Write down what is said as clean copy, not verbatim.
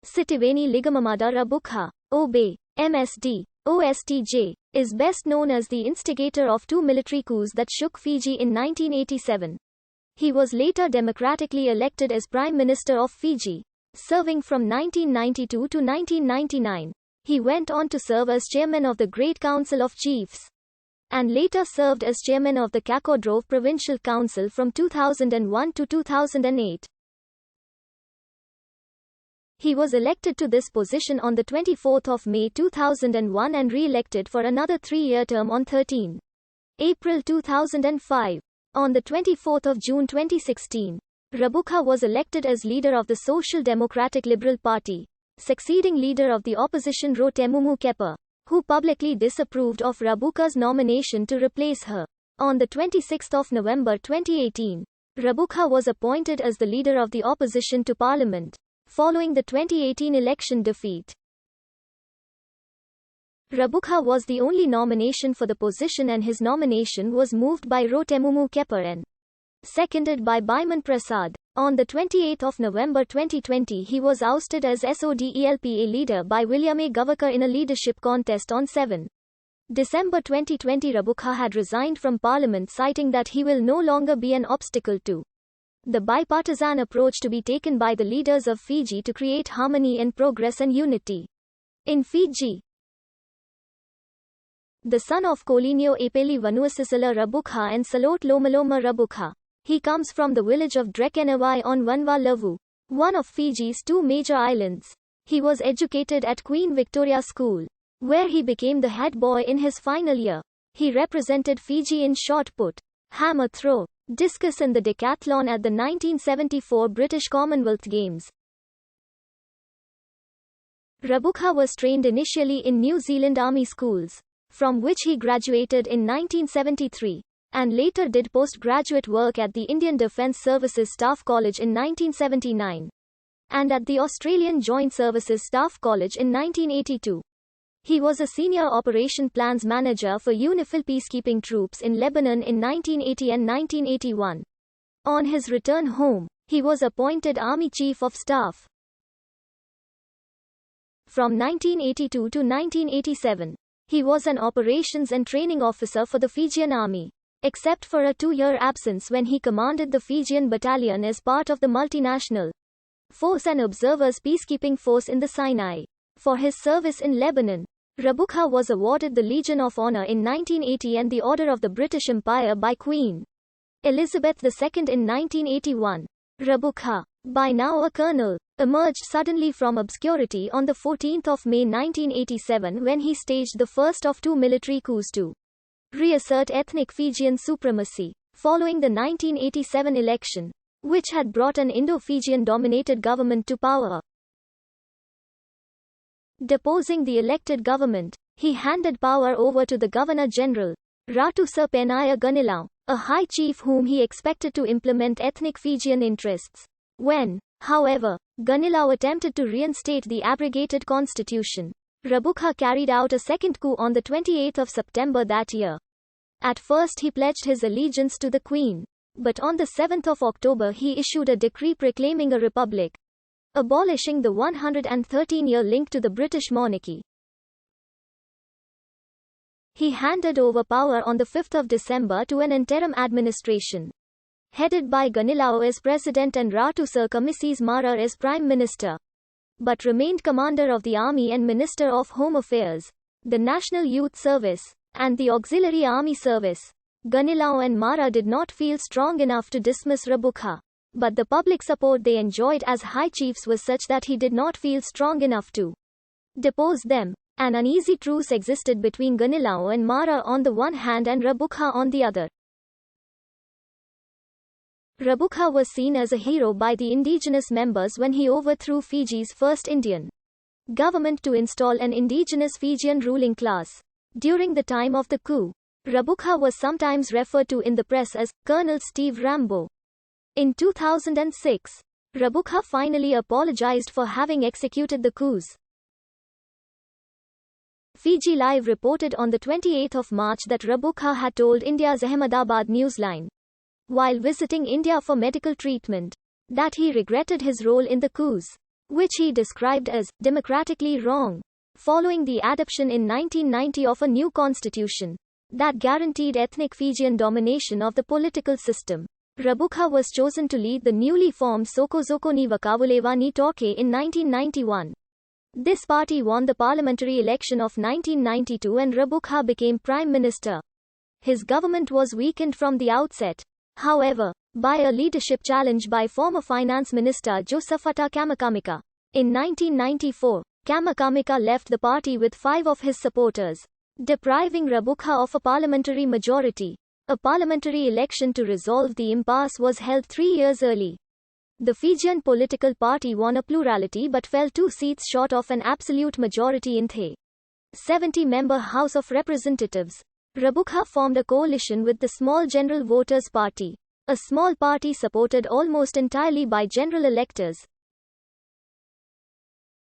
Sitiveni Rabuka, OBE, MSD, OSTJ, is best known as the instigator of two military coups that shook Fiji in 1987. He was later democratically elected as Prime Minister of Fiji, serving from 1992 to 1999. He went on to serve as Chairman of the Great Council of Chiefs, and later served as Chairman of the Kakodrove Provincial Council from 2001 to 2008. He was elected to this position on the 24th of May 2001 and re-elected for another three-year term on 13 April 2005. On the 24th of June 2016, Rabuka was elected as leader of the Social Democratic Liberal Party, succeeding leader of the opposition Rotemumu Kepa, who publicly disapproved of Rabuka's nomination to replace her. On the 26th of November 2018, Rabuka was appointed as the leader of the opposition to Parliament, following the 2018 election defeat. Rabuka was the only nomination for the position, and his nomination was moved by Rotemumu Kepa and seconded by Biman Prasad. On the 28th of November 2020, he was ousted as SODELPA leader by William A. Gavakar in a leadership contest on 7 December 2020. Rabuka had resigned from Parliament, citing that he will no longer be an obstacle to the bipartisan approach to be taken by the leaders of Fiji to create harmony and progress and unity in Fiji. The son of Kolinio Epeli Vanuasisala Rabuka and Salot Lomaloma Rabuka, he comes from the village of Drekenawai on Vanua Levu, one of Fiji's two major islands. He was educated at Queen Victoria School, where he became the head boy in his final year. He represented Fiji in shot put, hammer throw, discus and the decathlon at the 1974 British Commonwealth Games. Rabuka was trained initially in New Zealand Army schools, from which he graduated in 1973, and later did postgraduate work at the Indian Defence Services Staff College in 1979, and at the Australian Joint Services Staff College in 1982. He was a senior operation plans manager for UNIFIL peacekeeping troops in Lebanon in 1980 and 1981. On his return home, he was appointed Army Chief of Staff. From 1982 to 1987, he was an operations and training officer for the Fijian Army, except for a two-year absence when he commanded the Fijian Battalion as part of the multinational Force and Observers Peacekeeping Force in the Sinai. For his service in Lebanon, Rabuka was awarded the Legion of Honor in 1980 and the Order of the British Empire by Queen Elizabeth II in 1981. Rabuka, by now a colonel, emerged suddenly from obscurity on the 14th of May 1987 when he staged the first of two military coups to reassert ethnic Fijian supremacy, following the 1987 election, which had brought an Indo-Fijian dominated government to power. Deposing the elected government, he handed power over to the Governor-General, Ratu Sir Penaya Gunilao, a high chief whom he expected to implement ethnic Fijian interests. When, however, Gunilao attempted to reinstate the abrogated constitution, Rabuka carried out a second coup on the 28th of September that year. At first he pledged his allegiance to the Queen, but on the 7th of October he issued a decree proclaiming a republic, abolishing the 113-year link to the British monarchy. He handed over power on the 5th of December to an interim administration, headed by Gunilao as president and Ratu Sir Kamisis Mara as prime minister, but remained commander of the army and minister of home affairs, the National Youth Service, and the Auxiliary Army Service. Gunilao and Mara did not feel strong enough to dismiss Rabuka, but the public support they enjoyed as high chiefs was such that he did not feel strong enough to depose them. An uneasy truce existed between Gunilao and Mara on the one hand and Rabuka on the other. Rabuka was seen as a hero by the indigenous members when he overthrew Fiji's first Indian government to install an indigenous Fijian ruling class. During the time of the coup, Rabuka was sometimes referred to in the press as Colonel Steve Rambo. In 2006, Rabuka finally apologized for having executed the coups. Fiji Live reported on the 28th of March that Rabuka had told India's Ahmedabad newsline, while visiting India for medical treatment, that he regretted his role in the coups. which he described as democratically wrong. Following the adoption in 1990 of a new constitution that guaranteed ethnic Fijian domination of the political system, Rabuka was chosen to lead the newly formed Sokozokoni Vakavulevani Toke in 1991. This party won the parliamentary election of 1992 and Rabuka became prime minister. His government was weakened from the outset, however, by a leadership challenge by former finance minister Josephatha Kamakamika. In 1994, Kamakamika left the party with 5 of his supporters, depriving Rabuka of a parliamentary majority. A parliamentary election to resolve the impasse was held 3 years early. The Fijian political party won a plurality but fell 2 seats short of an absolute majority in the 70-member House of Representatives. Rabuka formed a coalition with the Small General Voters Party, a small party supported almost entirely by general electors.